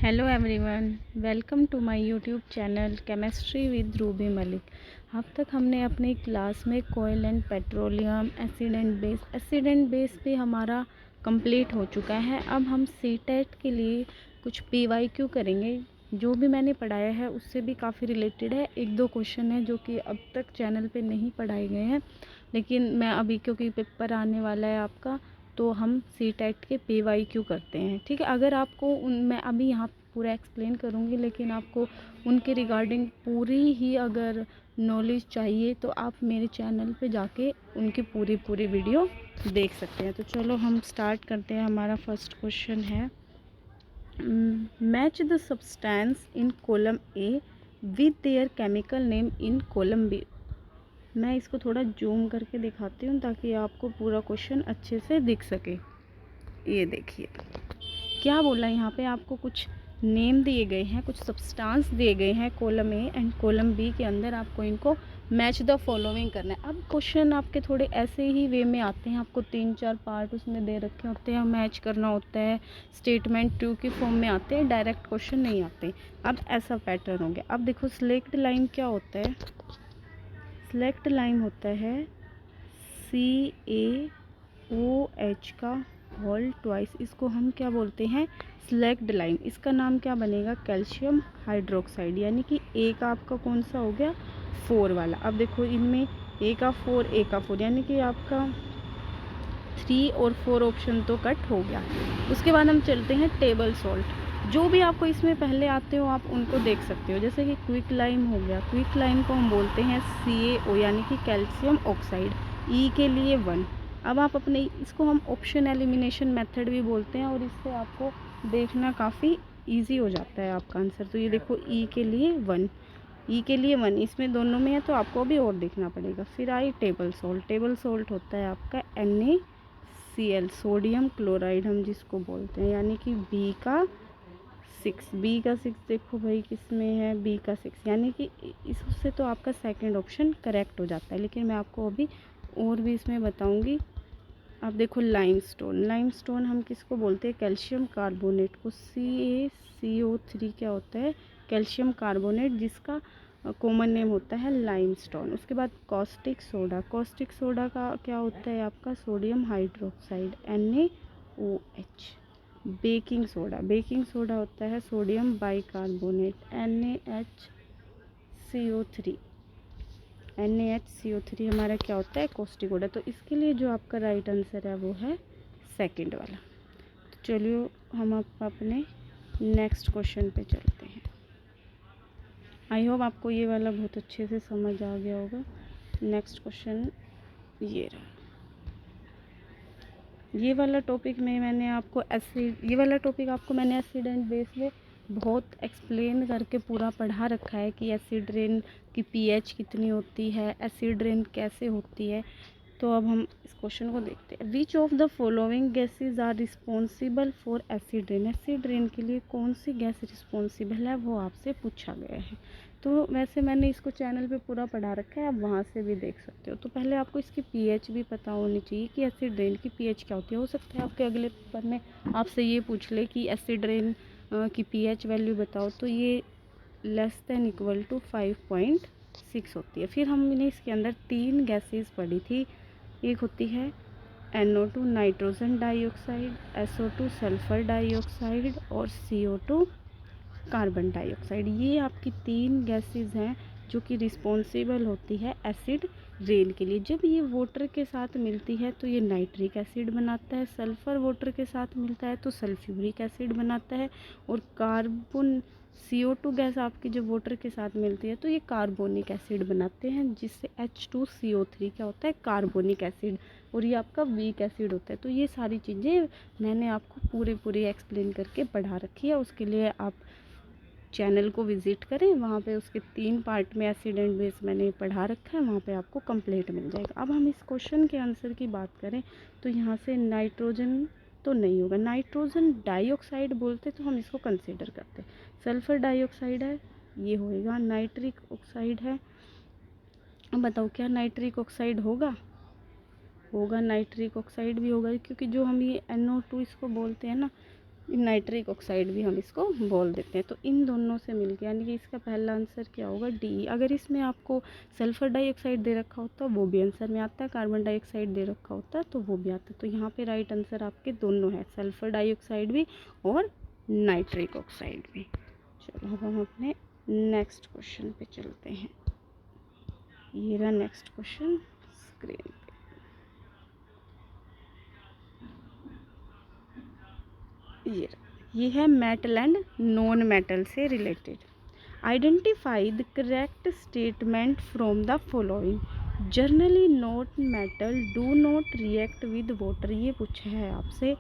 Hello everyone, welcome to my YouTube channel chemistry with Ruby Malik. अब तक हमने अपनी क्लास में कोयल and petroleum, acid and base भी हमारा कंप्लीट हो चुका है। अब हम सीटेट के लिए कुछ पीवाईक्यू करेंगे। जो भी मैंने पढ़ाया है उससे भी काफ़ी रिलेटेड है। एक दो क्वेश्चन है जो कि अब तक चैनल पे नहीं पढ़ाए गए हैं, लेकिन मैं अभी क्योंकि पेपर आने वाला है आपका, तो हम सीटेट के पीवाईक्यू करते हैं। ठीक है, अगर आपको मैं अभी यहाँ पूरा एक्सप्लेन करूँगी, लेकिन आपको उनके रिगार्डिंग पूरी ही अगर नॉलेज चाहिए तो आप मेरे चैनल पे जाके उनकी पूरी वीडियो देख सकते हैं। तो चलो हम स्टार्ट करते हैं। हमारा फर्स्ट क्वेश्चन है, match the substance in column A with their chemical name in column B. मैं इसको थोड़ा जूम करके दिखाती हूँ ताकि आपको पूरा क्वेश्चन अच्छे से दिख सके। ये देखिए क्या बोला, यहाँ पे आपको कुछ नेम दिए गए हैं, कुछ सब्सटेंस दिए गए हैं column A and column B के अंदर। आपको इनको मैच द फॉलोइंग करना है। अब क्वेश्चन आपके थोड़े ऐसे ही वे में आते हैं, आपको 3-4 पार्ट उसमें दे रखे होते हैं, मैच करना होता है, स्टेटमेंट 2 की फॉर्म में आते हैं, डायरेक्ट क्वेश्चन नहीं आते। अब ऐसा पैटर्न हो गया। अब देखो सिलेक्ट लाइन क्या होता है। सिलेक्ट लाइन होता है CaOH का होल ट्वाइस। इसको हम क्या बोलते हैं, सिलेक्ट लाइन। इसका नाम क्या बनेगा, कैल्शियम हाइड्रोक्साइड। यानी कि ए का आपका कौन सा हो गया, 4 वाला। अब देखो इनमें ए का 4 यानी कि आपका 3 और 4 ऑप्शन तो कट हो गया। उसके बाद हम चलते हैं टेबल सॉल्ट। जो भी आपको इसमें पहले आते हो आप उनको देख सकते हो। जैसे कि क्विक लाइम हो गया, क्विक लाइम को हम बोलते हैं CaO यानी कि कैल्शियम ऑक्साइड। ई के लिए 1। अब आप अपने इसको हम ऑप्शन एलिमिनेशन मेथड भी बोलते हैं, और इससे आपको देखना काफ़ी इजी हो जाता है आपका आंसर। तो ये देखो ई के लिए 1, ई के लिए 1, इसमें दोनों में है तो आपको अभी और देखना पड़ेगा। फिर आई टेबल सॉल्ट। टेबल सॉल्ट होता है आपका NaCl, सोडियम क्लोराइड हम जिसको बोलते हैं, यानी कि बी का 6 देखो भाई किस में है, बी का 6, यानी कि इससे तो आपका सेकंड ऑप्शन करेक्ट हो जाता है। लेकिन मैं आपको अभी और भी इसमें बताऊंगी। अब देखो लाइमस्टोन। लाइमस्टोन हम किसको बोलते हैं, कैल्शियम कार्बोनेट को। CaCO3 क्या होता है, कैल्शियम कार्बोनेट, जिसका कॉमन नेम होता है लाइमस्टोन। उसके बाद कॉस्टिक सोडा। कॉस्टिक सोडा का क्या होता है आपका, sodium hydroxide NaOH। Baking soda. Baking soda होता है सोडियम बाइकार्बोनेट NaHCO3 हमारा क्या होता है, कॉस्टिक सोडा। तो इसके लिए जो आपका राइट आंसर है वो है सेकंड वाला। तो चलिए हम अपने नेक्स्ट क्वेश्चन पे चलते हैं। आई होप आपको ये वाला बहुत अच्छे से समझ आ गया होगा। नेक्स्ट क्वेश्चन ये रहा। ये वाला टॉपिक में मैंने आपको ये वाला टॉपिक आपको मैंने एसिड एंड बेस में बहुत एक्सप्लेन करके पूरा पढ़ा रखा है कि एसिड रेन की pH कितनी होती है, एसिड रेन कैसे होती है। तो अब हम इस क्वेश्चन को देखते हैं। Which of the following gases are responsible for acid rain. Acid rain के लिए कौन सी गैस रिस्पॉन्सिबल है वो आपसे पूछा गया है। तो वैसे मैंने इसको चैनल पे पूरा पढ़ा रखा है, आप वहाँ से भी देख सकते हो। तो पहले आपको इसकी pH भी पता होनी चाहिए कि एसिड रेन की pH क्या होती है। हो सकता है आपके अगले पेपर में आपसे ये पूछ ले कि एसिड रेन की pH वैल्यू बताओ, तो ये <= 5.6 होती है। फिर हमने इसके अंदर 3 गैसेस पढ़ी थी। एक होती है NO2 nitrogen dioxide, SO2 sulphur dioxide और CO2 कार्बन डाइऑक्साइड। ये आपकी 3 गैसेस हैं जो कि रिस्पॉन्सिबल होती है एसिड रेन के लिए। जब ये वाटर के साथ मिलती है तो ये नाइट्रिक एसिड बनाता है, सल्फ़र वाटर के साथ मिलता है तो सल्फ्यूरिक एसिड बनाता है, और कार्बन CO2 गैस आपकी जब वाटर के साथ मिलती है तो ये कार्बोनिक एसिड बनाते हैं, जिससे H2CO3 क्या होता है, कार्बोनिक एसिड, और ये आपका वीक एसिड होता है। तो ये सारी चीज़ें मैंने आपको पूरी एक्सप्लेन करके पढ़ा रखी है। उसके लिए आप चैनल को विज़िट करें, वहाँ पे उसके 3 पार्ट में एसिड एंड बेस मैंने पढ़ा रखा है, वहाँ पे आपको कंप्लीट मिल जाएगा। अब हम इस क्वेश्चन के आंसर की बात करें तो यहाँ से नाइट्रोजन तो नहीं होगा, नाइट्रोजन डाइऑक्साइड बोलते तो हम इसको कंसिडर करते। सल्फ़र डाइऑक्साइड है, ये होएगा। नाइट्रिक ऑक्साइड है, अब बताओ क्या नाइट्रिक ऑक्साइड होगा, नाइट्रिक ऑक्साइड भी होगा, क्योंकि जो हम ये NO2 इसको बोलते हैं ना, नाइट्रिक ऑक्साइड भी हम इसको बोल देते हैं। तो इन दोनों से मिलके, यानी कि इसका पहला आंसर क्या होगा, डी। अगर इसमें आपको सल्फर डाइऑक्साइड दे रखा होता वो भी आंसर में आता है, कार्बन डाइऑक्साइड दे रखा होता तो वो भी आता। तो यहाँ पे राइट आंसर आपके दोनों है, सल्फर डाइऑक्साइड भी और नाइट्रिक ऑक्साइड भी। चलो अब हम अपने नेक्स्ट क्वेश्चन पे चलते हैं। ये रहा नेक्स्ट क्वेश्चन स्क्रीन पे। ये है मेटल एंड नॉन मेटल से related. Identify the correct statement from the following. Generally not metal do not react with water, ये पूछा है आपसे।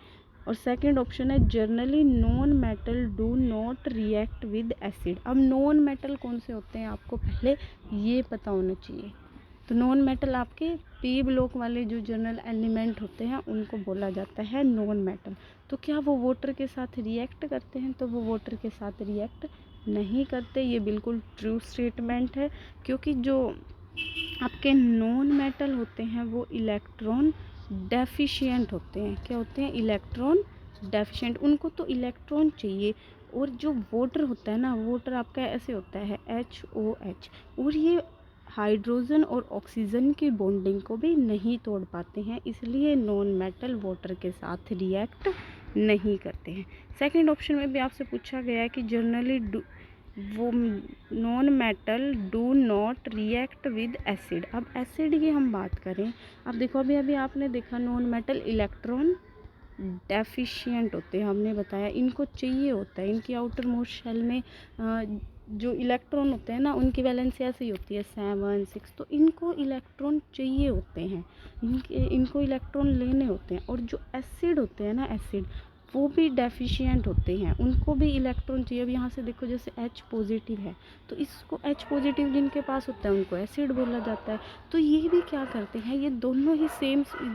और सेकंड ऑप्शन है generally non metal do not react with acid. अब नॉन मेटल कौन से होते हैं आपको पहले ये पता होना चाहिए। तो नॉन मेटल आपके पी ब्लॉक वाले जो जनरल एलिमेंट होते हैं उनको बोला जाता है नॉन मेटल। तो क्या वो वाटर के साथ रिएक्ट करते हैं, तो वो वाटर के साथ रिएक्ट नहीं करते। ये बिल्कुल ट्रू स्टेटमेंट है, क्योंकि जो आपके नॉन मेटल होते हैं वो इलेक्ट्रॉन डेफिशिएंट होते हैं। क्या होते हैं, इलेक्ट्रॉन डेफिशिएंट, उनको तो इलेक्ट्रॉन चाहिए। और जो वाटर होता है ना, वाटर आपका ऐसे होता है HOH, और ये हाइड्रोजन और ऑक्सीजन की बॉन्डिंग को भी नहीं तोड़ पाते हैं, इसलिए नॉन मेटल वाटर के साथ रिएक्ट नहीं करते हैं। सेकंड ऑप्शन में भी आपसे पूछा गया है कि जनरली वो non metal do not react with acid. अब एसिड की हम बात करें, अब देखो अभी आपने देखा नॉन मेटल इलेक्ट्रॉन डेफिशिएंट होते हैं, हमने बताया इनको चाहिए होता है। इनकी आउटर मोस्ट शेल में जो इलेक्ट्रॉन होते हैं ना, उनकी वैलेंसी ऐसी होती है 7 6, तो इनको इलेक्ट्रॉन चाहिए होते हैं, इनको इलेक्ट्रॉन लेने होते हैं। और जो एसिड होते हैं ना, एसिड वो भी डेफिशिएंट होते हैं, उनको भी इलेक्ट्रॉन चाहिए। अब यहाँ से देखो जैसे H पॉजिटिव है, तो इसको H पॉजिटिव जिनके पास होता है उनको एसिड बोला जाता है। तो ये भी क्या करते हैं, ये दोनों ही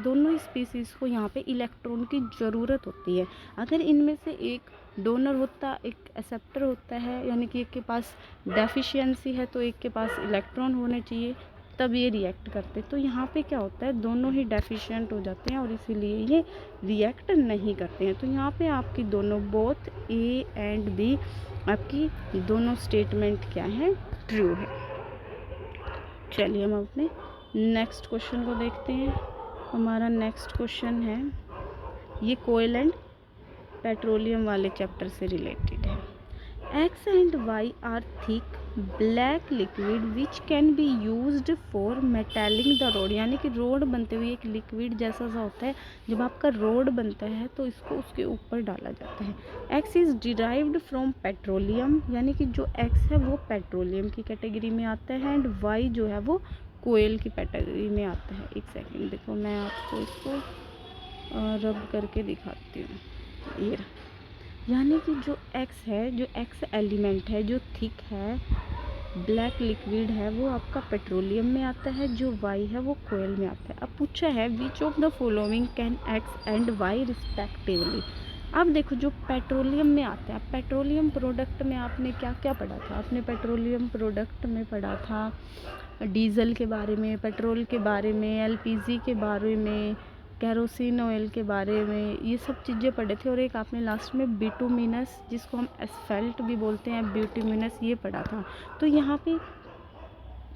दोनों ही स्पीसीज़ को यहाँ पे इलेक्ट्रॉन की ज़रूरत होती है। अगर इनमें से एक डोनर होता, एक एक्सेप्टर होता है, यानी कि एक के पास डेफिशिएंसी है तो एक के पास इलेक्ट्रॉन होने चाहिए, तब ये रिएक्ट करते। तो यहाँ पे क्या होता है, दोनों ही डेफिशिएंट हो जाते हैं और इसीलिए ये रिएक्ट नहीं करते हैं। तो यहाँ पे आपकी दोनों बोथ A एंड B आपकी दोनों स्टेटमेंट क्या है, ट्रू है। चलिए हम अपने नेक्स्ट क्वेश्चन को देखते हैं। हमारा नेक्स्ट क्वेश्चन है, ये कोयल एंड पेट्रोलियम वाले चैप्टर से रिलेटेड है। X and Y are thick black liquid which can be used for metalling the road, यानी कि रोड बनते हुए एक लिक्विड जैसा सा होता है, जब आपका रोड बनता है तो इसको उसके ऊपर डाला जाता है। X is derived from petroleum, यानी कि जो X है वो पेट्रोलियम की कैटेगरी में आता है, एंड Y जो है वो कोयल की कैटेगरी में आता है। एक सेकेंड देखो, मैं आपको इसको रब करके दिखाती हूँ। ये यानी कि जो X है, जो X एलिमेंट है, जो थिक है, ब्लैक लिक्विड है, वो आपका पेट्रोलियम में आता है। जो Y है वो कोयल में आता है। अब पूछा है which of the following can X and Y respectively. अब देखो जो पेट्रोलियम में आता है, पेट्रोलियम प्रोडक्ट में आपने क्या क्या पढ़ा था, आपने पेट्रोलियम प्रोडक्ट में पढ़ा था डीजल के बारे में, पेट्रोल के बारे में, LPG के बारे में, कैरोसिन ऑयल के बारे में, ये सब चीज़ें पढ़े थे। और एक आपने लास्ट में बिटुमिनस, जिसको हम एस्फेल्ट भी बोलते हैं, बिटुमिनस, ये पढ़ा था। तो यहाँ पे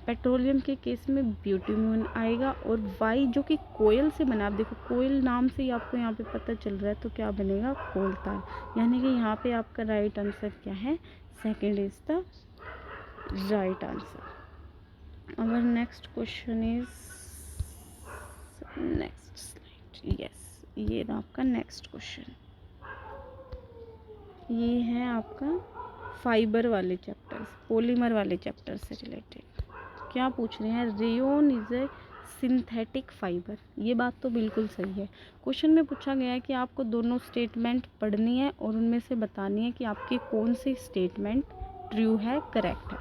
पेट्रोलियम के केस में बिटुमिन आएगा, और वाई जो कि कोयल से बना, आप देखो कोयल नाम से ही आपको यहाँ पे पता चल रहा है, तो क्या बनेगा, कोल तार। यानी कि यहाँ पे आपका राइट आंसर क्या है, second is the right answer. Our next question is next slide. Yes, ये रहा आपका नेक्स्ट क्वेश्चन। ये है आपका फाइबर वाले चैप्टर्स, पॉलीमर वाले चैप्टर से रिलेटेड। क्या पूछ रहे हैं, rayon is a synthetic fibre. ये बात तो बिल्कुल सही है। क्वेश्चन में पूछा गया है कि आपको दोनों स्टेटमेंट पढ़नी है और उनमें से बतानी है कि आपकी कौन सी स्टेटमेंट ट्रू है, करेक्ट है।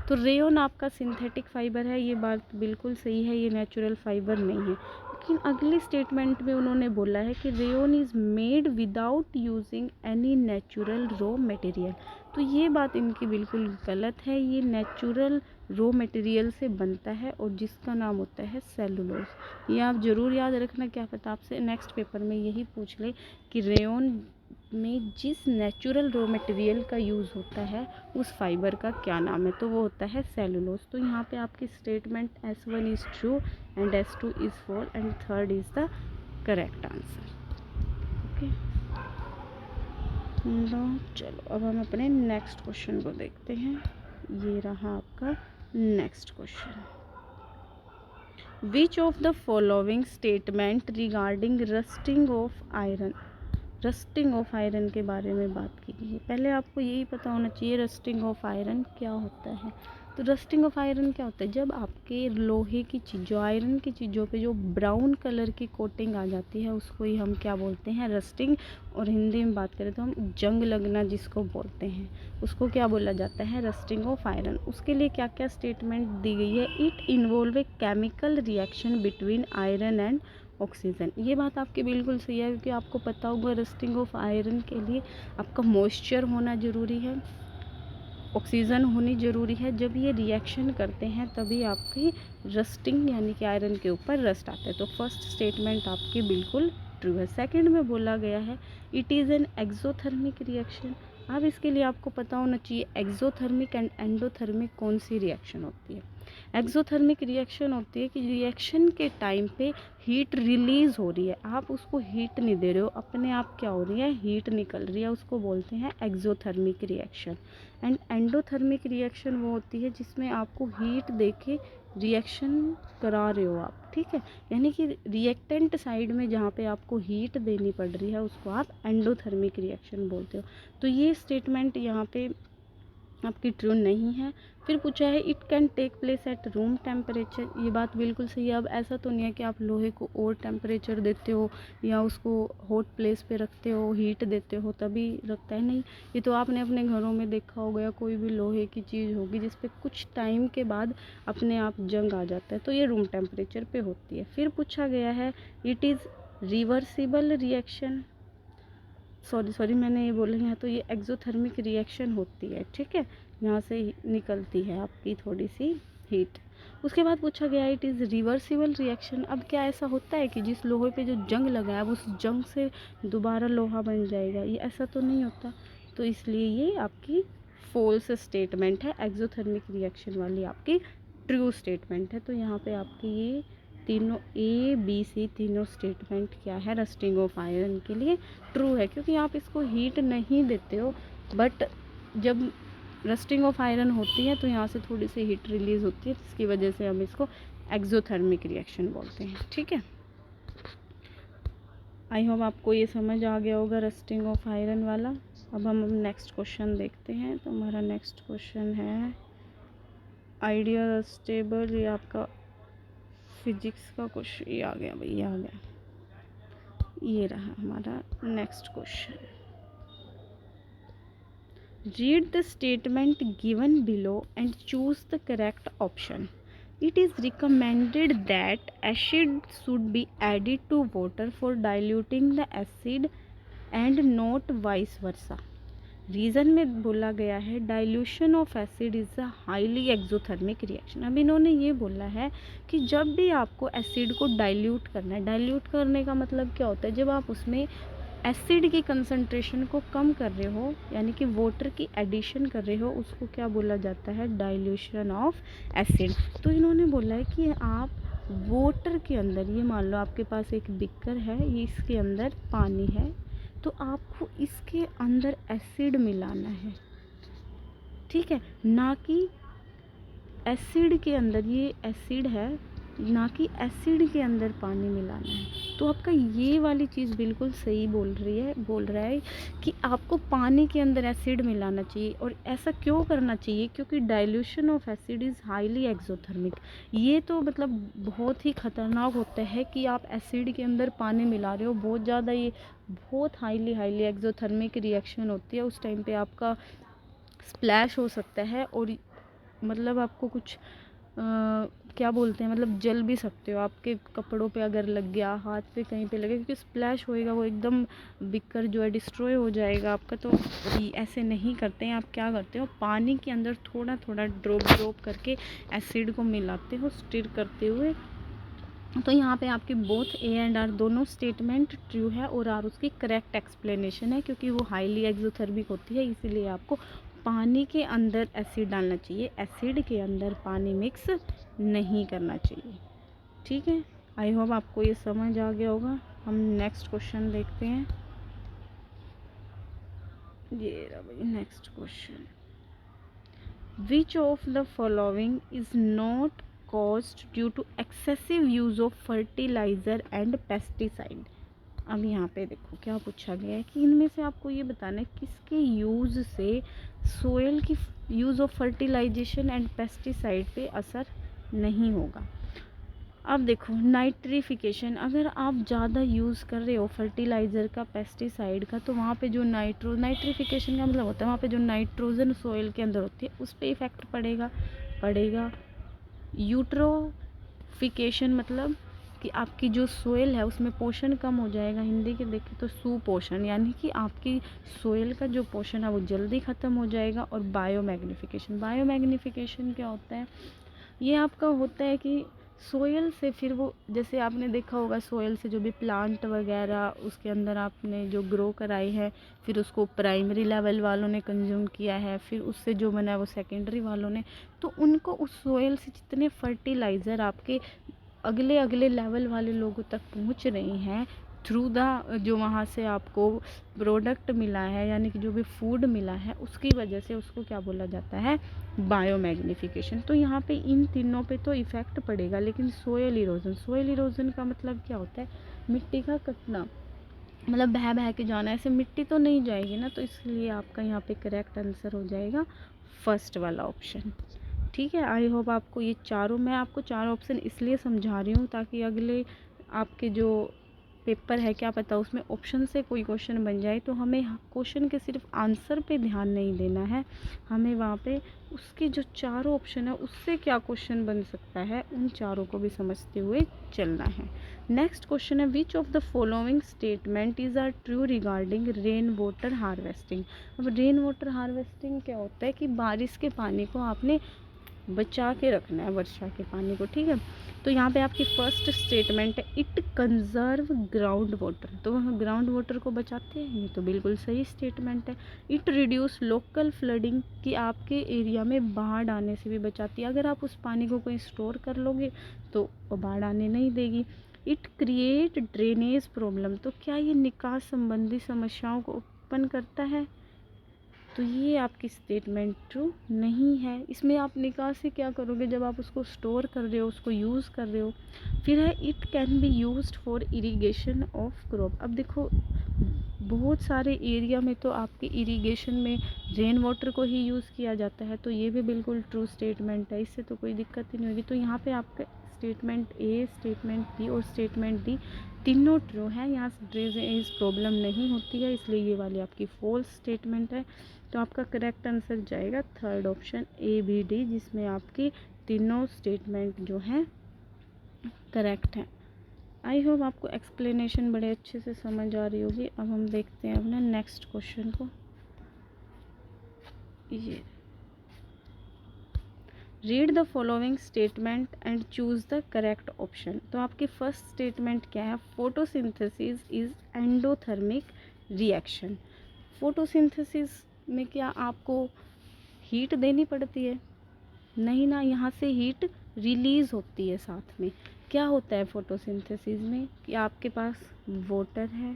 तो रेयोन आपका सिंथेटिक फाइबर है, ये बात बिल्कुल सही है, ये नेचुरल फाइबर नहीं है। लेकिन अगले स्टेटमेंट में उन्होंने बोला है कि rayon is made without using any natural raw material. तो ये बात इनकी बिल्कुल गलत है, ये नेचुरल रॉ मटेरियल से बनता है और जिसका नाम होता है सेलुलोज। ये आप ज़रूर याद रखना, क्या पता आपसे नेक्स्ट पेपर में यही पूछ ले कि रेयोन में जिस नेचुरल रॉ मटेरियल का यूज़ होता है उस फाइबर का क्या नाम है? तो वो होता है सेलुलोज। तो यहाँ पे आपकी statement S1 is true and S2 is false and third is the correct answer. Okay, चलो अब हम अपने नेक्स्ट क्वेश्चन को देखते हैं। ये रहा आपका next question. Which of the following statement regarding rusting of iron, rusting of iron के बारे में बात की गई है। पहले आपको यही पता होना चाहिए रस्टिंग ऑफ आयरन क्या होता है। तो रस्टिंग ऑफ आयरन क्या होता है? जब आपके लोहे की चीज़ों, आयरन की चीज़ों पे जो ब्राउन कलर की कोटिंग आ जाती है उसको ही हम क्या बोलते हैं? रस्टिंग। और हिंदी में बात करें तो हम जंग लगना जिसको बोलते हैं उसको क्या बोला जाता है? Rusting of iron. उसके लिए क्या क्या स्टेटमेंट दी गई है? It involve a chemical reaction between iron and oxygen. ये बात आपकी बिल्कुल सही है, क्योंकि आपको पता होगा रस्टिंग ऑफ आयरन के लिए आपका मॉइस्चर होना ज़रूरी है, ऑक्सीजन होनी ज़रूरी है। जब ये रिएक्शन करते हैं तभी आपकी रस्टिंग यानी कि आयरन के ऊपर रस्ट आता है। तो फर्स्ट स्टेटमेंट आपकी बिल्कुल ट्रू है। सेकंड में बोला गया है it is an exothermic reaction. अब इसके लिए आपको पता होना चाहिए एक्सोथर्मिक एंड एंडोथर्मिक कौन सी रिएक्शन होती है। एक्सोथर्मिक रिएक्शन होती है कि रिएक्शन के टाइम पे हीट रिलीज़ हो रही है, आप उसको हीट नहीं दे रहे हो, अपने आप क्या हो रही है? हीट निकल रही है, उसको बोलते हैं exothermic reaction. And endothermic reaction वो होती है जिसमें आपको हीट देके रिएक्शन करा रहे हो आप, ठीक है, यानी कि रिएक्टेंट साइड में जहाँ पे आपको हीट देनी पड़ रही है उसको आप एंडोथर्मिक रिएक्शन बोलते हो। तो ये स्टेटमेंट यहाँ पे आपकी ट्रू नहीं है। फिर पूछा है it can take place at room temperature. ये बात बिल्कुल सही है। अब ऐसा तो नहीं है कि आप लोहे को और टेम्परेचर देते हो या उसको हॉट प्लेस पे रखते हो, हीट देते हो तभी रखता है, नहीं। ये तो आपने अपने घरों में देखा होगा, या कोई भी लोहे की चीज़ होगी जिस पे कुछ टाइम के बाद अपने आप जंग आ जाता है, तो ये रूम टेम्परेचर पे होती है। फिर पूछा गया है it is reversible reaction, sorry मैंने ये बोला है, तो ये एक्सोथर्मिक रिएक्शन होती है, ठीक है, यहाँ से निकलती है आपकी थोड़ी सी हीट। उसके बाद पूछा गया इट इज़ रिवर्सिबल रिएक्शन। अब क्या ऐसा होता है कि जिस लोहे पे जो जंग लगा है अब उस जंग से दोबारा लोहा बन जाएगा? ये ऐसा तो नहीं होता, तो इसलिए ये आपकी फॉल्स स्टेटमेंट है। एक्सोथर्मिक रिएक्शन वाली आपकी ट्रू स्टेटमेंट है। तो यहाँ पे आपकी ये तीनों A, B, C तीनों स्टेटमेंट क्या है रस्टिंग ऑफ आयरन के लिए ट्रू है, क्योंकि आप इसको हीट नहीं देते हो, बट जब रस्टिंग ऑफ आयरन होती है तो यहाँ से थोड़ी सी हीट रिलीज़ होती है, जिसकी वजह से हम इसको एक्सोथर्मिक रिएक्शन बोलते हैं, ठीक है। आई होप आपको ये समझ आ गया होगा रस्टिंग ऑफ आयरन वाला। अब हम नेक्स्ट क्वेश्चन देखते हैं। तो हमारा नेक्स्ट क्वेश्चन है आइडियल स्टेबल, ये आपका फिजिक्स का क्वेश्चन, ये आ गया भाई, ये आ गया, ये रहा हमारा next question. Read the statement given below and choose the correct option. It is recommended that acid should be added to water for diluting the acid and not vice versa. Reason में बोला गया है dilution of acid is a highly exothermic reaction. अब इन्होंने ये बोला है कि जब भी आपको एसिड को डाइल्यूट करना है, डाइल्यूट करने का मतलब क्या होता है? जब आप उसमें एसिड की कंसंट्रेशन को कम कर रहे हो, यानी कि वाटर की एडिशन कर रहे हो, उसको क्या बोला जाता है? Dilution of acid. तो इन्होंने बोला है कि आप वाटर के अंदर, ये मान लो आपके पास एक बिकर है, ये इसके अंदर पानी है, तो आपको इसके अंदर एसिड मिलाना है, ठीक है, ना कि एसिड के अंदर, ये एसिड है, ना कि एसिड के अंदर पानी मिलाना है। तो आपका ये वाली चीज़ बिल्कुल सही बोल रहा है कि आपको पानी के अंदर एसिड मिलाना चाहिए। और ऐसा क्यों करना चाहिए? क्योंकि dilution of acid is highly exothermic. ये तो मतलब बहुत ही ख़तरनाक होता है कि आप एसिड के अंदर पानी मिला रहे हो, बहुत ज़्यादा, ये बहुत हाईली एक्सोथर्मिक रिएक्शन होती है। उस टाइम पे आपका स्प्लैश हो सकता है और मतलब आपको कुछ क्या बोलते हैं, मतलब जल भी सकते हो, आपके कपड़ों पे अगर लग गया, हाथ पे कहीं पे लगे, क्योंकि स्प्लैश होएगा, वो एकदम बिकर जो है डिस्ट्रॉय हो जाएगा आपका। तो ऐसे नहीं करते हैं, आप क्या करते हो, पानी के अंदर थोड़ा थोड़ा ड्रॉप करके एसिड को मिलाते हो, स्टिर करते हुए, तो यहाँ पे आपके बोथ ए एंड आर दोनों स्टेटमेंट ट्रू है और आर उसकी करेक्ट एक्सप्लेनेशन है, क्योंकि वो हाईली एक्सोथर्मिक होती है, इसीलिए आपको पानी के अंदर एसिड डालना चाहिए, एसिड के अंदर पानी मिक्स नहीं करना चाहिए। ठीक है, आई होप आपको ये समझ आ गया होगा। हम नेक्स्ट क्वेश्चन देखते हैं। ये रहा भाई next question. Which of the following is not caused due to excessive use of fertilizer and pesticide। अब यहाँ पे देखो क्या पूछा गया है कि इनमें से आपको ये बताना है किसके यूज़ से सोयल की use of fertilisation and pesticide पे असर नहीं होगा। अब देखो नाइट्रिफिकेशन, अगर आप ज़्यादा यूज़ कर रहे हो फर्टिलाइज़र का, पेस्टिसाइड का, तो वहाँ पे जो नाइट्रिफिकेशन का मतलब होता है वहाँ पे जो नाइट्रोजन सोयल के अंदर होती है उस पर इफ़ेक्ट पड़ेगा। यूट्रोफिकेशन मतलब कि आपकी जो सोयल है उसमें पोषण कम हो जाएगा, हिंदी के देखें तो सुपोषण, यानी कि आपकी सोयल का जो पोषण है वो जल्दी ख़त्म हो जाएगा। और बायोमैग्निफिकेशन क्या होता है, ये आपका होता है कि सोयल से फिर वो, जैसे आपने देखा होगा सोयल से जो भी प्लांट वगैरह उसके अंदर आपने जो ग्रो कराई है, फिर उसको प्राइमरी लेवल वालों ने कंज्यूम किया है, फिर उससे जो बना है वो सेकेंडरी वालों ने, तो उनको उस सोयल से जितने फर्टिलाइज़र आपके अगले अगले लेवल वाले लोगों तक पहुंच रही हैं थ्रू द जो वहाँ से आपको प्रोडक्ट मिला है, यानी कि जो भी फूड मिला है, उसकी वजह से उसको क्या बोला जाता है, बायोमैग्निफिकेशन। तो यहाँ पे इन तीनों पे तो इफ़ेक्ट पड़ेगा, लेकिन सोयल इरोजन का मतलब क्या होता है, मिट्टी का कटना, मतलब बह बह के जाना, ऐसे मिट्टी तो नहीं जाएगी ना, तो इसलिए आपका यहाँ पे करेक्ट आंसर हो जाएगा फर्स्ट वाला ऑप्शन। ठीक है, आई होप आपको ये चारों, मैं आपको चारों ऑप्शन इसलिए समझा रही हूँ ताकि अगले आपके जो पेपर है क्या पता उसमें ऑप्शन से कोई क्वेश्चन बन जाए, तो हमें क्वेश्चन के सिर्फ आंसर पे ध्यान नहीं देना है, हमें वहाँ पे उसके जो चारों ऑप्शन है उससे क्या क्वेश्चन बन सकता है उन चारों को भी समझते हुए चलना है। नेक्स्ट क्वेश्चन है, which of the following statement is are true regarding rain water harvesting. अब रेन वाटर हार्वेस्टिंग क्या होता है कि बारिश के पानी को आपने बचा के रखना है, वर्षा के पानी को। ठीक है, तो यहाँ पे आपकी फर्स्ट स्टेटमेंट है, इट कंजर्व ग्राउंड वाटर, तो वह ग्राउंड वाटर को बचाते हैं, ये तो बिल्कुल सही स्टेटमेंट है। इट रिड्यूस लोकल फ्लडिंग, कि आपके एरिया में बाढ़ आने से भी बचाती है, अगर आप उस पानी को कहीं स्टोर कर लोगे तो वो बाढ़ आने नहीं देगी। इट क्रिएट ड्रेनेज प्रॉब्लम, तो क्या ये निकास संबंधी समस्याओं को उत्पन्न करता है, तो ये आपकी स्टेटमेंट ट्रू नहीं है। इसमें आप निकास से क्या करोगे, जब आप उसको स्टोर कर रहे हो, उसको यूज़ कर रहे हो। फिर है, it can be used for irrigation of crop. अब देखो बहुत सारे एरिया में तो आपके इरिगेशन में रेन वाटर को ही यूज़ किया जाता है, तो ये भी बिल्कुल ट्रू स्टेटमेंट है, इससे तो कोई दिक्कत ही नहीं होगी। तो यहाँ पे आपका स्टेटमेंट ए, स्टेटमेंट बी और स्टेटमेंट डी तीनों ट्रू है, यहाँ से ड्रेनेज प्रॉब्लम नहीं होती है, इसलिए ये वाली आपकी फॉल्स स्टेटमेंट है। तो आपका करेक्ट आंसर जाएगा third option A B D, जिसमें आपकी तीनों स्टेटमेंट जो हैं करेक्ट हैं। आई होप आपको एक्सप्लेनेशन बड़े अच्छे से समझ आ रही होगी। अब हम देखते हैं अपने नेक्स्ट क्वेश्चन को। ये read the following statement and choose the correct option. तो आपकी फर्स्ट स्टेटमेंट क्या है, photosynthesis is endothermic reaction. Photosynthesis में क्या आपको हीट देनी पड़ती है, नहीं ना, यहाँ से हीट रिलीज़ होती है। साथ में क्या होता है फोटोसिंथेसिस में कि आपके पास वाटर है,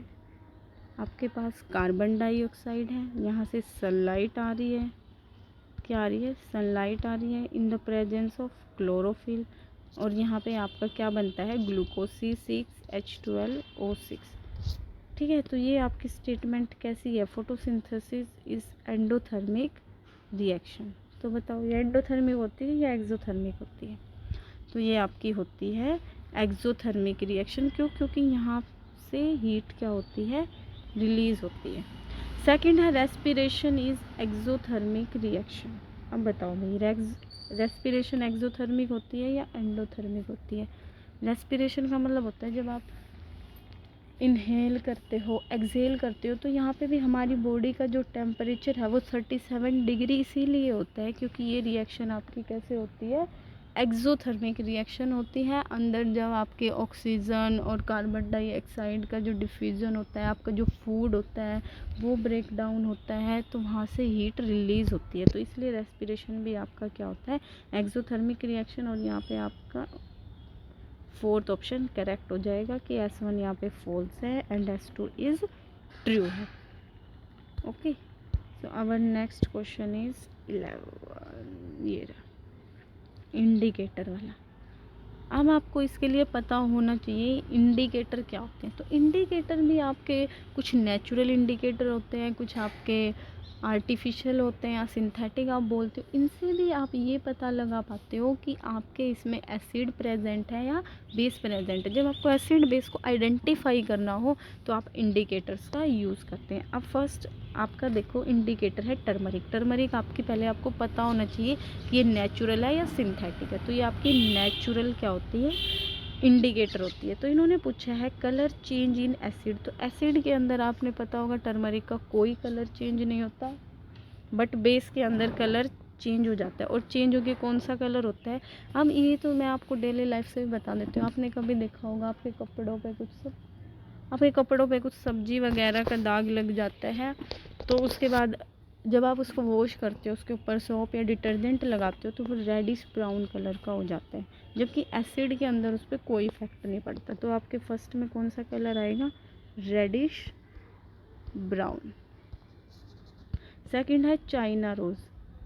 आपके पास कार्बन डाइऑक्साइड है, यहाँ से सनलाइट आ रही है, क्या आ रही है, सनलाइट आ रही है in the presence of chlorophyll, और यहाँ पे आपका क्या बनता है, ग्लूकोज C6H12O6। ठीक है, तो ये आपकी स्टेटमेंट कैसी है, फोटोसिंथेसिस इज़ एंडोथर्मिक रिएक्शन। तो बताओ ये एंडोथर्मिक होती है या एक्सोथर्मिक होती है, तो ये आपकी होती है एक्सोथर्मिक रिएक्शन। क्यों, क्योंकि यहाँ से हीट क्या होती है, रिलीज़ होती है। सेकंड है, रेस्पिरेशन इज़ एक्सोथर्मिक रिएक्शन। अब बताओ भाई रेस्पिरेशन एक्सोथर्मिक होती है या एंडोथर्मिक होती है। रेस्पिरेशन का मतलब होता है जब आप इनहेल करते हो, एक्सहेल करते हो, तो यहाँ पे भी हमारी बॉडी का जो टेम्परेचर है वो 37 डिग्री इसीलिए होता है क्योंकि ये रिएक्शन आपकी कैसे होती है, एक्सोथर्मिक रिएक्शन होती है। अंदर जब आपके ऑक्सीजन और कार्बन डाइऑक्साइड का जो डिफ्यूज़न होता है, आपका जो फूड होता है वो ब्रेक डाउन होता है, तो वहाँ से हीट रिलीज़ होती है। तो इसलिए रेस्पिरेशन भी आपका क्या होता है, एक्सोथर्मिक रिएक्शन। और यहाँ पे आपका फोर्थ ऑप्शन करेक्ट हो जाएगा कि S1 यहाँ पे फॉल्स है एंड S2 इज़ ट्रू है। Okay, so our next question is 11, ये रहा इंडिकेटर वाला। अब आपको इसके लिए पता होना चाहिए इंडिकेटर क्या होते हैं। तो इंडिकेटर भी आपके कुछ नेचुरल इंडिकेटर होते हैं, कुछ आपके आर्टिफिशियल होते हैं या सिंथेटिक आप बोलते हो। इनसे भी आप ये पता लगा पाते हो कि आपके इसमें एसिड प्रेजेंट है या बेस प्रेजेंट है। जब आपको एसिड बेस को आइडेंटिफाई करना हो तो आप इंडिकेटर्स का यूज़ करते हैं। अब फर्स्ट आपका देखो इंडिकेटर है टर्मरिक। टर्मरिक आपकी पहले आपको पता होना चाहिए कि ये नेचुरल है या सिंथेटिक है। तो ये आपकी नेचुरल क्या होती है, इंडिकेटर होती है। तो इन्होंने पूछा है कलर चेंज इन एसिड। तो एसिड के अंदर आपने पता होगा टर्मरिक का कोई कलर चेंज नहीं होता, बट बेस के अंदर कलर चेंज हो जाता है। और चेंज होके कौन सा कलर होता है, अब ये तो मैं आपको डेली लाइफ से भी बता देती हूँ। आपने कभी देखा होगा आपके कपड़ों पे कुछ सब्जी वगैरह का दाग लग जाता है, तो उसके बाद जब आप उसको वॉश करते हो, उसके ऊपर सोप या डिटर्जेंट लगाते हो, तो वो रेडिश ब्राउन कलर का हो जाता है। जबकि एसिड के अंदर उस पर कोई इफेक्ट नहीं पड़ता। तो आपके फर्स्ट में कौन सा कलर आएगा, रेडिश ब्राउन। सेकंड है चाइना रोज़।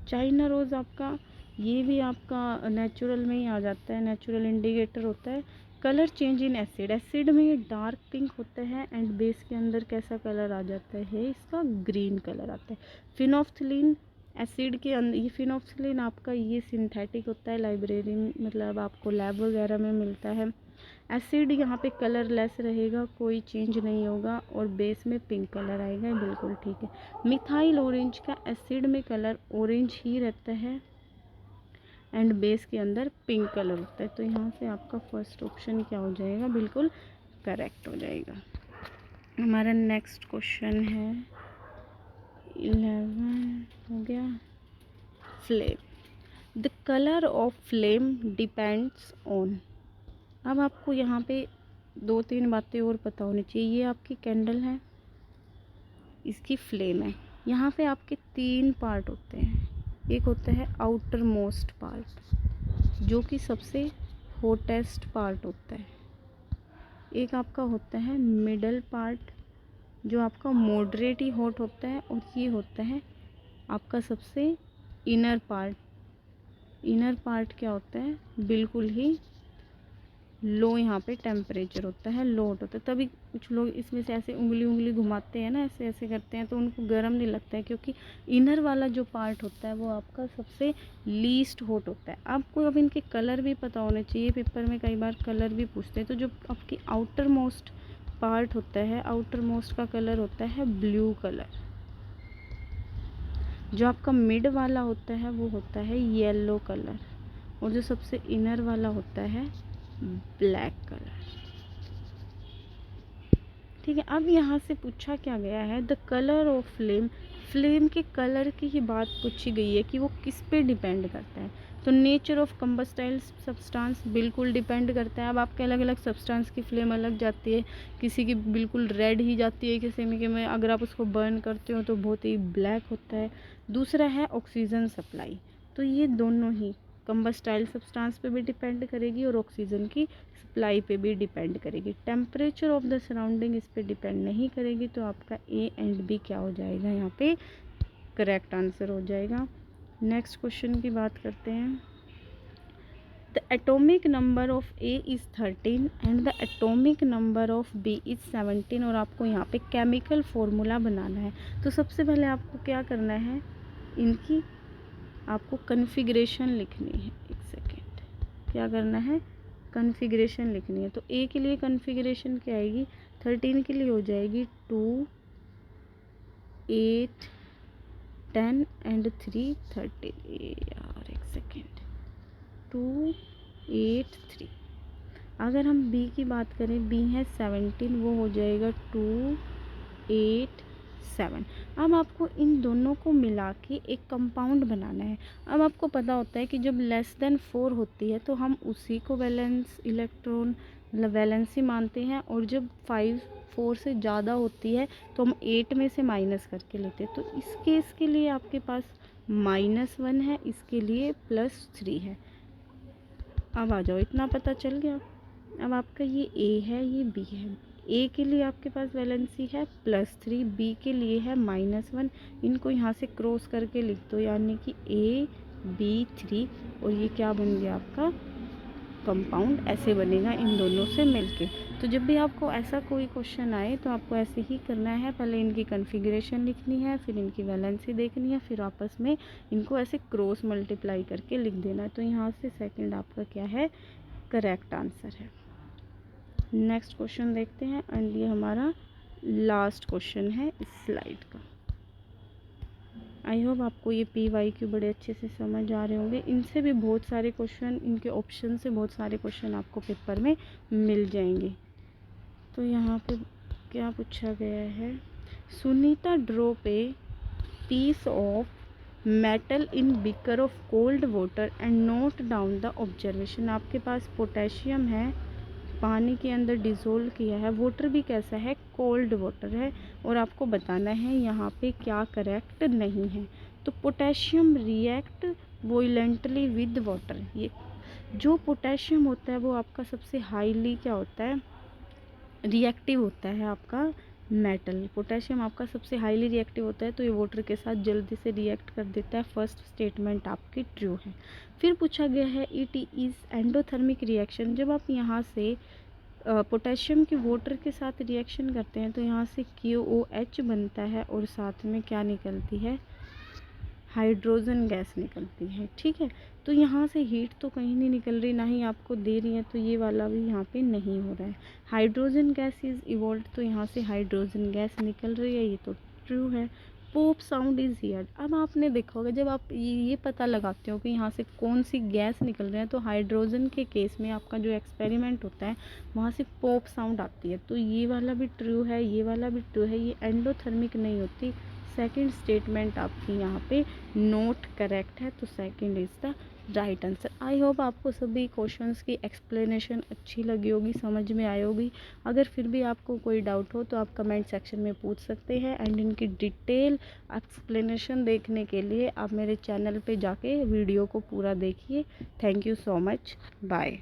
चाइना रोज़ आपका ये भी आपका नेचुरल में ही आ जाता है, नेचुरल इंडिकेटर होता है। Colour change in acid. Acid में ये डार्क पिंक होता है एंड बेस के अंदर कैसा कलर आ जाता है, इसका ग्रीन कलर आता है। फिनोफ्थलीन एसिड के अंदर, ये फिनोफ्थलीन आपका ये सिंथेटिक होता है, लाइब्रेरी मतलब आपको लैब वगैरह में मिलता है। एसिड यहाँ पे कलरलेस रहेगा, कोई चेंज नहीं होगा और बेस में पिंक कलर आएगा, बिल्कुल ठीक है। मिथाइल ऑरेंज का एसिड में कलर ऑरेंज ही रहता है एंड बेस के अंदर पिंक कलर होता है। तो यहाँ से आपका फर्स्ट ऑप्शन क्या हो जाएगा, बिल्कुल करेक्ट हो जाएगा। हमारा नेक्स्ट क्वेश्चन है 11 हो गया, flame. The colour of flame depends on. अब आपको यहाँ पे 2-3 बातें और पता होनी चाहिए। ये आपकी कैंडल है, इसकी फ्लेम है। यहाँ पे आपके 3 पार्ट होते हैं। एक होता है आउटर मोस्ट पार्ट जो कि सबसे हॉटेस्ट पार्ट होता है। एक आपका होता है मिडल पार्ट जो आपका मॉडरेट ही हॉट होता है, और ये होता है आपका सबसे इनर पार्ट। इनर पार्ट क्या होता है, बिल्कुल ही लो यहाँ पे टेम्परेचर होता है, लो होता है। तभी कुछ लोग इसमें से ऐसे उंगली घुमाते हैं ना, ऐसे ऐसे करते हैं, तो उनको गर्म नहीं लगता है, क्योंकि इनर वाला जो पार्ट होता है वो आपका सबसे लीस्ट हॉट होता है। आपको अब इनके कलर भी पता होने चाहिए, पेपर में कई बार कलर भी पूछते हैं। तो जो आपकी आउटर मोस्ट पार्ट होता है, आउटर मोस्ट का कलर होता है ब्लू कलर। जो आपका मिड वाला होता है वो होता है येलो कलर, और जो सबसे इनर वाला होता है ब्लैक कलर। ठीक है, अब यहाँ से पूछा क्या गया है, the colour of flame. Flame के कलर की ही बात पूछी गई है कि वो किस पे डिपेंड करता है। तो नेचर ऑफ कंबस्टाइल सब्सटेंस बिल्कुल डिपेंड करता है। अब आपके अलग अलग सब्सटेंस की फ्लेम अलग जाती है, किसी की बिल्कुल रेड ही जाती है, किसी में अगर आप उसको बर्न करते हो तो बहुत ही ब्लैक होता है। दूसरा है ऑक्सीजन सप्लाई। तो ये दोनों ही कंबस्टाइल सब्सटेंस पे भी डिपेंड करेगी और ऑक्सीजन की सप्लाई पे भी डिपेंड करेगी। टेम्परेचर ऑफ द सराउंडिंग इस पे डिपेंड नहीं करेगी। तो आपका ए एंड बी क्या हो जाएगा, यहाँ पे करेक्ट आंसर हो जाएगा। नेक्स्ट क्वेश्चन की बात करते हैं। The atomic number of A is 13 and the atomic number of B is 17। और आपको यहाँ पे केमिकल फॉर्मूला बनाना है। तो सबसे पहले आपको क्या करना है, इनकी आपको कन्फिग्रेशन लिखनी है। एक सेकेंड, क्या करना है, कन्फिग्रेशन लिखनी है। तो ए के लिए कन्फिग्रेशन क्या आएगी, 13 के लिए हो जाएगी 2, 8, 10 एंड 3 13। यार एक सेकेंड, 2, 8, 3। अगर हम बी की बात करें, बी है 17, वो हो जाएगा 2, 8, 7। अब आपको इन दोनों को मिला के एक कंपाउंड बनाना है। अब आपको पता होता है कि जब लेस देन 4 होती है तो हम उसी को वैलेंस इलेक्ट्रॉन मतलब वैलेंसी मानते हैं, और जब 5 4 से ज़्यादा होती है तो हम 8 में से माइनस करके लेते हैं। तो इस केस के लिए आपके पास -1 है, इसके लिए +3 है। अब आ जाओ, इतना पता चल गया। अब आपका ये ए है, ये बी है। ए के लिए आपके पास वैलेंसी है +3, बी के लिए है -1। इनको यहाँ से क्रॉस करके लिख दो, यानी कि AB3, और ये क्या बन गया आपका कंपाउंड, ऐसे बनेगा इन दोनों से मिलके। तो जब भी आपको ऐसा कोई क्वेश्चन आए तो आपको ऐसे ही करना है, पहले इनकी कॉन्फ़िगरेशन लिखनी है, फिर इनकी वैलेंसी देखनी है, फिर आपस में इनको ऐसे क्रॉस मल्टीप्लाई करके लिख देना है। तो यहाँ से सेकंड आपका क्या है, करेक्ट आंसर है। नेक्स्ट क्वेश्चन देखते हैं, एंड ये हमारा लास्ट क्वेश्चन है इस स्लाइड का। आई होप आपको ये PYQ बड़े अच्छे से समझ आ रहे होंगे। इनसे भी बहुत सारे क्वेश्चन, इनके ऑप्शन से बहुत सारे क्वेश्चन आपको पेपर में मिल जाएंगे। तो यहाँ पे क्या पूछा गया है, Sunita drop a piece of metal in beaker of cold water and note down the observation. आपके पास पोटेशियम है, पानी के अंदर डिज़ोल्व किया है, वाटर भी कैसा है, कोल्ड वाटर है, और आपको बताना है यहाँ पे क्या करेक्ट नहीं है। तो पोटेशियम रिएक्ट वोलेंटली विद वाटर। ये जो पोटेशियम होता है वो आपका सबसे हाईली क्या होता है, रिएक्टिव होता है आपका मेटल। पोटेशियम आपका सबसे हाईली रिएक्टिव होता है, तो ये वाटर के साथ जल्दी से रिएक्ट कर देता है। फर्स्ट स्टेटमेंट आपकी ट्रू है। फिर पूछा गया है इट इज़ एंडोथर्मिक रिएक्शन। जब आप यहाँ से पोटेशियम की वाटर के साथ रिएक्शन करते हैं तो यहाँ से KOH बनता है, और साथ में क्या निकलती है, हाइड्रोजन गैस निकलती है। ठीक है, तो यहाँ से हीट तो कहीं नहीं निकल रही, ना ही आपको दे रही है, तो ये वाला भी यहाँ पे नहीं हो रहा है। हाइड्रोजन गैस इज़ इवोल्व, तो यहाँ से हाइड्रोजन गैस निकल रही है, ये तो ट्रू है। Pop sound is heard. अब आपने देखा होगा जब आप ये पता लगाते हो कि यहाँ से कौन सी गैस निकल रही है, तो हाइड्रोजन के केस में आपका जो एक्सपेरिमेंट होता है वहाँ से पॉप साउंड आती है। तो ये वाला भी ट्रू है, ये वाला भी ट्रू है, ये एंडोथर्मिक नहीं होती। सेकंड स्टेटमेंट आपकी यहाँ पे नोट करेक्ट है, तो second is the right answer. I hope आपको सभी क्वेश्चंस की एक्सप्लेनेशन अच्छी लगी होगी, समझ में आई होगी। अगर फिर भी आपको कोई डाउट हो तो आप कमेंट सेक्शन में पूछ सकते हैं, एंड इनकी डिटेल एक्सप्लेनेशन देखने के लिए आप मेरे चैनल पे जाके वीडियो को पूरा देखिए। Thank you so much, bye.